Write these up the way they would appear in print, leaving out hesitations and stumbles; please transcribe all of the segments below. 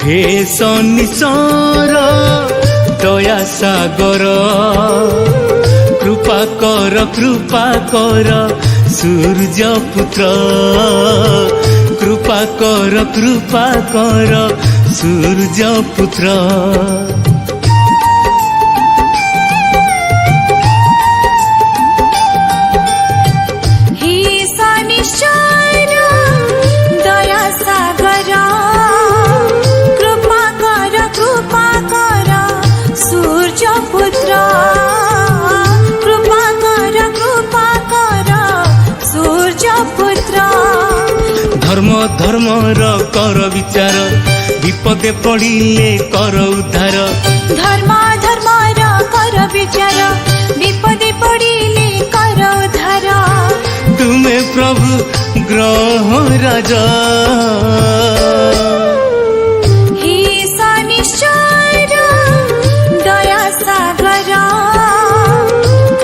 हे शनिश्चर दया सागर कृपा कर सूर्य पुत्र कृपा कर सूर्य पुत्र। धर्म कर विचार विपदे पड़िले कर उद्धार। धर्म कर विचार विपदे पड़िले कर उद्धार। तुमे प्रभु ग्रह राजा हे शनिश्चर दया सागर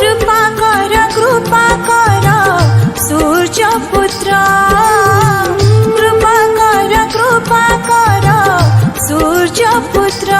कृपा कर सूर्य पुत्र सूर्य पुत्र।